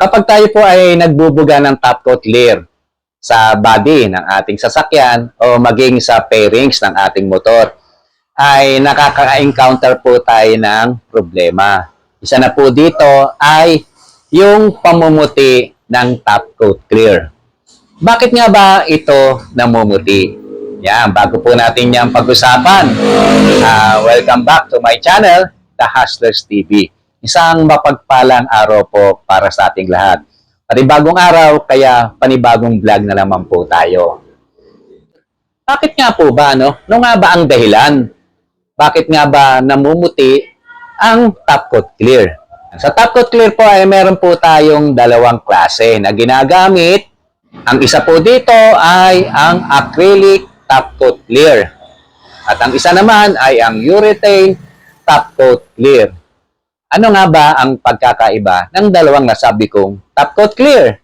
Kapag tayo po ay nagbubuga ng top coat clear sa body ng ating sasakyan o maging sa fairings ng ating motor, ay nakaka-encounter po tayo ng problema. Isa na po dito ay yung pamumuti ng top coat clear. Bakit nga ba ito namumuti? Yan, bago po natin yan pag-usapan, welcome back to my channel, The Hustlers TV. Isang mapagpalang araw po para sa ating lahat. Panibagong araw, kaya panibagong vlog na naman po tayo. Bakit nga po ba, no? Ano nga ba ang dahilan? Bakit nga ba namumuti ang top coat clear? Sa top coat clear po ay meron po tayong dalawang klase na ginagamit. Ang isa po dito ay ang acrylic top coat clear. At ang isa naman ay ang urethane top coat clear. Ano nga ba ang pagkakaiba ng dalawang nasabi kong top coat clear?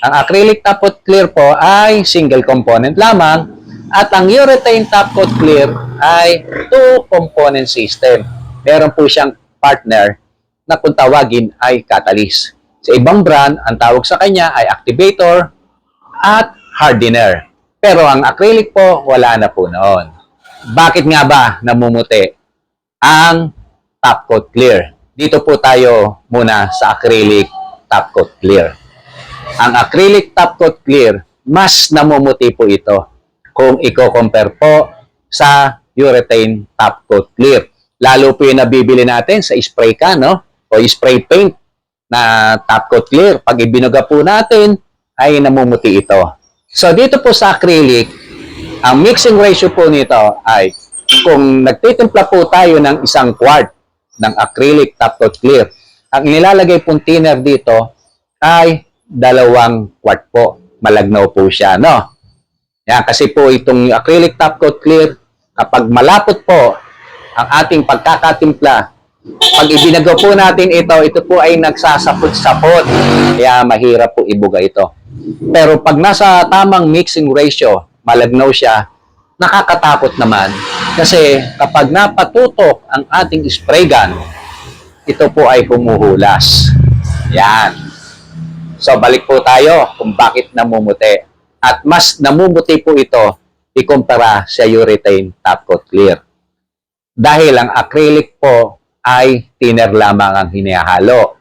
Ang acrylic top coat clear po ay single component lamang at ang urethane top coat clear ay two component system. Meron po siyang partner na kung tawagin ay catalyst. Sa ibang brand, ang tawag sa kanya ay activator at hardener. Pero ang acrylic po, wala na po noon. Bakit nga ba namumuti ang top coat clear? Dito po tayo muna sa acrylic top coat clear. Ang acrylic top coat clear, mas namumuti po ito kung i-compare po sa urethane top coat clear. Lalo po yung nabibili natin sa spray can, no? O spray paint na top coat clear. Pag ibinuga po natin, ay namumuti ito. So dito po sa acrylic, ang mixing ratio po nito ay kung nagtitimpla po tayo ng isang quart ng acrylic top coat clear, ang nilalagay pong thinner dito ay 2 quart po. Malagnaw po siya, no? Yan, kasi po itong acrylic top coat clear, kapag malapot po ang ating pagkakatimpla, pag ibinagaw po natin ito po ay nagsasapot-sapot. Kaya mahirap po ibuga ito. Pero pag nasa tamang mixing ratio, malagnaw siya, nakakatakot naman. Kasi kapag napatutok ang ating spray gun, ito po ay humuhulas. Yan. So balik po tayo kung bakit namumuti. At mas namumuti po ito ikumpara sa urethane top coat clear. Dahil ang acrylic po ay thinner lamang ang hinihalo.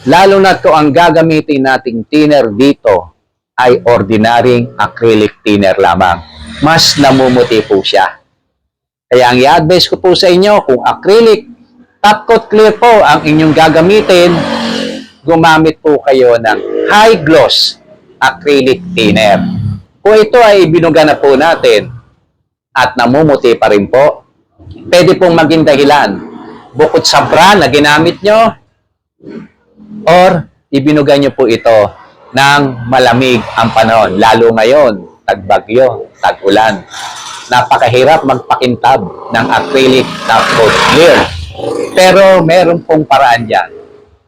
Lalo na kung ang gagamitin nating thinner dito ay ordinaryong acrylic thinner lamang. Mas namumuti po siya. Kaya ang i-advise ko po sa inyo, kung acrylic top coat clear po ang inyong gagamitin, gumamit po kayo ng high gloss acrylic thinner. Kung ito ay binuga na po natin at namumuti pa rin po, pwede pong maging dahilan bukod sa brand na ginamit nyo or ibinuga nyo po ito ng malamig ang panahon. Lalo ngayon, tagbagyo, tag-ulan. Napakahirap magpakintab ng acrylic top coat clear. Pero meron pong paraan dyan.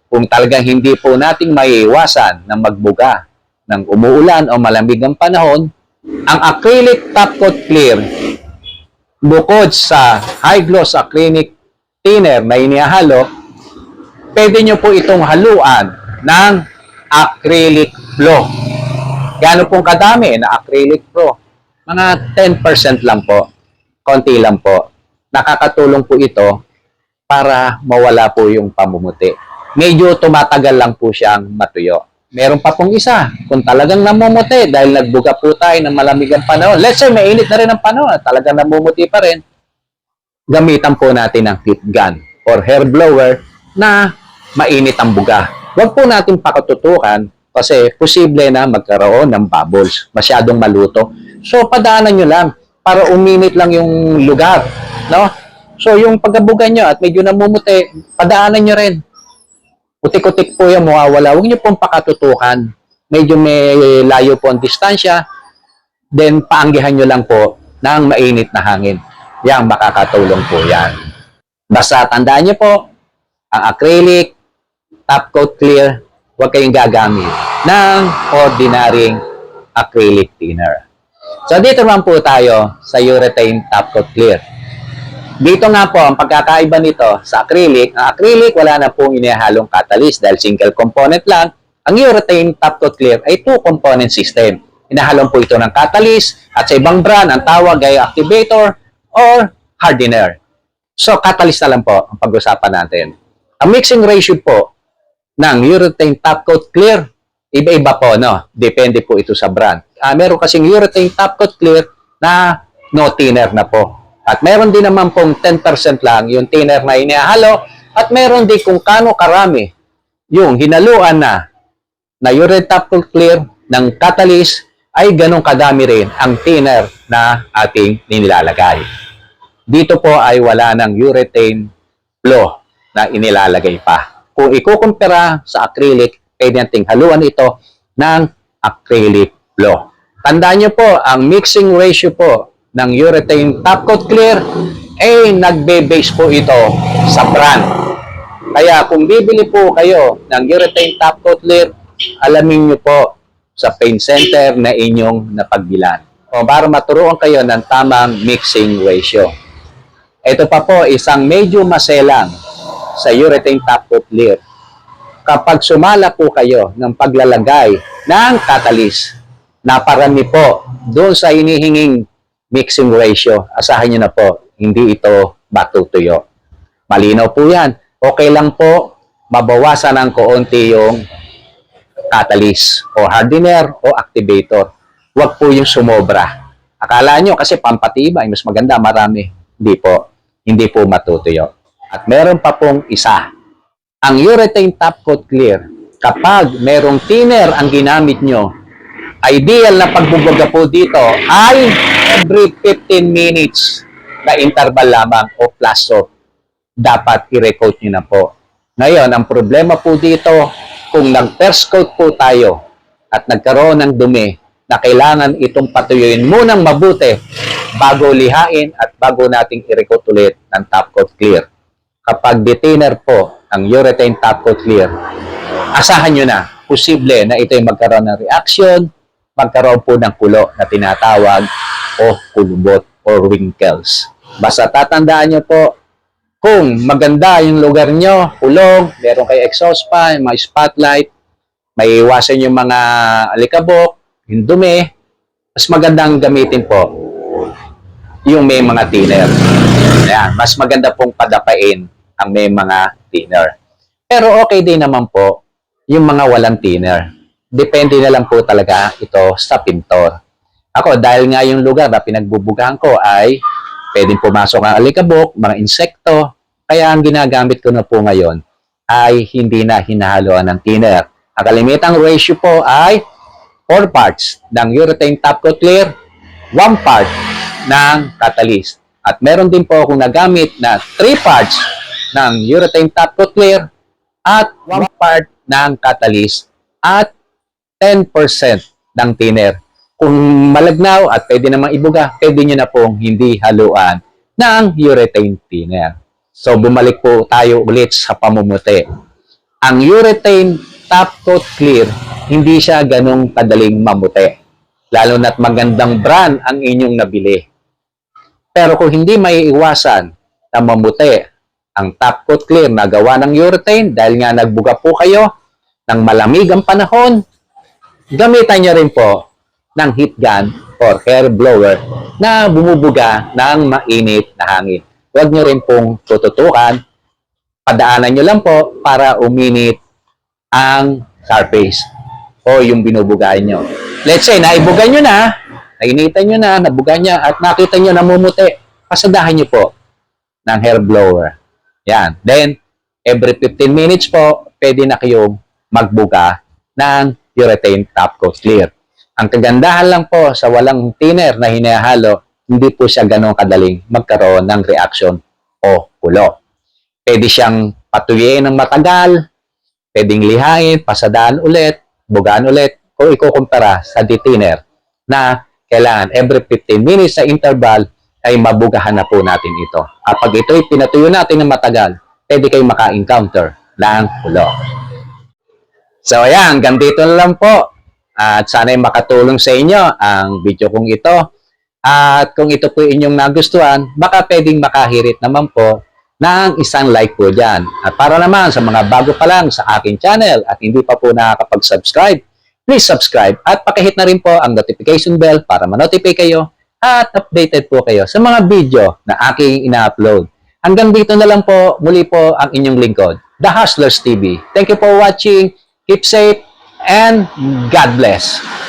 Kung talagang hindi po nating maiiwasan na magbuga ng umuulan o malamig ang panahon, ang acrylic top coat clear, bukod sa high gloss acrylic thinner na inihalo, pwede nyo po itong haluan ng acrylic flow. Gano'n pong kadami na acrylic flow? Mga 10% lang po. Konti lang po. Nakakatulong po ito para mawala po yung pamumuti. Medyo tumatagal lang po siyang matuyo. Meron pa pong isa. Kung talagang namumuti dahil nagbuga po tayo ng malamig ang panahon. Let's say mainit na rin ang panahon at talagang namumuti pa rin. Gamitan po natin ng heat gun or hair blower na mainit ang buga. Huwag po natin pakatutukan kasi posible na magkaroon ng bubbles. Masyadong maluto. So, padaanan nyo lang para uminit lang yung lugar. No? So, yung pagkabuga nyo at medyo namumuti, padaanan nyo rin. Utik-utik po yung mawawala. Huwag nyo pong pakatutukan. Medyo may layo po ang distansya. Then, paanggihan nyo lang po ng mainit na hangin. Yang makakatulong po yan. Basta tandaan nyo po, ang acrylic, top coat clear, huwag kayong gagamit ng ordinaryong acrylic thinner. So, dito naman po tayo sa urethane top coat clear. Dito nga po, ang pagkakaiba nito sa acrylic, ang acrylic wala na pong inihalong catalyst dahil single component lang Ang urethane top coat clear ay two-component system. Hinahalon po ito ng catalyst at sa ibang brand ang tawag ay activator or hardener. So, catalyst na lang po ang pag-usapan natin. Ang mixing ratio po ng urethane top coat clear, iba-iba po, no? Depende po ito sa brand. Meron kasing urethane top coat clear na no thinner na po. At meron din naman pong 10% lang yung thinner na inihalo at meron din kung kano karami yung hinaluan na urethane top coat clear ng catalyst ay ganong kadami rin ang thinner na ating nilalagay. Dito po ay wala ng urethane flow na inilalagay pa. Kung ikukumpara sa acrylic, pwede nating haluan ito ng acrylic flow. Tandaan nyo po, ang mixing ratio po ng urethane top coat clear ay nagbe-base po ito sa brand. Kaya kung bibili po kayo ng urethane top coat clear, alamin nyo po sa paint center na inyong napagbilan. O para maturuan kayo ng tamang mixing ratio. Ito pa po, isang medyo maselang sa urethane top coat clear. Kapag sumala po kayo ng paglalagay ng catalyst, naparami po doon sa hinihinging mixing ratio, asahan nyo na po, hindi ito matutuyo. Malinaw po yan. Okay lang po, mabawasan ng kaunti yung catalyst o hardener o activator. Huwag po yung sumobra. Akala nyo kasi pampatibay, mas maganda, marami. Hindi po. Hindi po matutuyo. At meron pa pong isa. Ang urethane top coat clear, kapag merong thinner ang ginamit nyo, ideal na pagbubuga po dito ay every 15 minutes na interval lamang o plaso. Dapat i-recoat nyo na po. Ngayon, ang problema po dito, kung nag-first coat po tayo at nagkaroon ng dumi na kailangan itong patuyuin munang mabuti bago lihain at bago nating i-recoat ulit ng top coat clear. Kapag detailer po ang urethane top coat clear, asahan nyo na, posible na ito ay magkaroon ng reaction, magkaroon po ng kulo na tinatawag o kulubot or wrinkles. Basta tatandaan nyo po, kung maganda yung lugar nyo, kulong, meron kayo exhaust fan, may spotlight, may iwasan yung mga alikabok, yung dumi, mas magandang gamitin po yung may mga thinner. Ayan, mas maganda pong padapain ang may mga thinner. Pero okay din naman po yung mga walang thinner. Depende na lang po talaga ito sa pintor. Ako, dahil nga yung lugar na pinagbubugahan ko ay pwedeng pumasok ang alikabok, mga insekto, kaya ang ginagamit ko na po ngayon ay hindi na hinahaluan ng thinner. Ang kalimitang ratio po ay 4 parts ng urethane top coat clear, 1 part ng catalyst. At meron din po akong nagamit na 3 parts ng urethane top coat clear at 1 part ng catalyst at 10% ng thinner. Kung malagnaw at pwede namang ibuga, pwede nyo na pong hindi haluan ng urethane thinner. So, bumalik po tayo ulit sa pamumuti. Ang urethane top coat clear, hindi siya ganong kadaling mamuti. Lalo na't magandang brand ang inyong nabili. Pero kung hindi maiiwasan na mamuti ang top coat clear na gawa ng urethane dahil nga nagbuga po kayo ng malamig ang panahon, gamitan nyo rin po ng heat gun or hair blower na bumubuga ng mainit na hangin. Huwag nyo rin pong tututukan, padaanan nyo lang po para uminit ang surface o yung binubugahan nyo. Let's say, naibuga nyo na, nainitan nyo na, nabuga niya at nakita nyo namumuti, pasadahan nyo po ng hair blower. Yan. Then, every 15 minutes po, pwede na kayong magbuga ng urethane top coat clear. Ang kagandahan lang po sa walang thinner na hinahalo, hindi po siya ganong kadaling magkaroon ng reaction o kulo. Pwede siyang patuyin ng matagal, pwedeng lihain, pasadaan ulit, bugaan ulit, kung ikukumpara sa thinner na kailangan every 15 minutes sa interval ay mabugahan na po natin ito. Kapag ito'y pinatuyo natin ng matagal, pwede kayong maka-encounter ng kulo. So ayan, hanggang dito na lang po. At sana'y makatulong sa inyo ang video kong ito. At kung ito po inyong nagustuhan, baka pwedeng makahirit naman po ng isang like po dyan. At para naman sa mga bago pa lang sa aking channel at hindi pa po nakakapag-subscribe, please subscribe at pakihit na rin po ang notification bell para ma-notify kayo at updated po kayo sa mga video na aking ina-upload. Hanggang dito na lang po, muli po ang inyong lingkod, The Hustlers TV. Thank you for watching. Keep safe and God bless.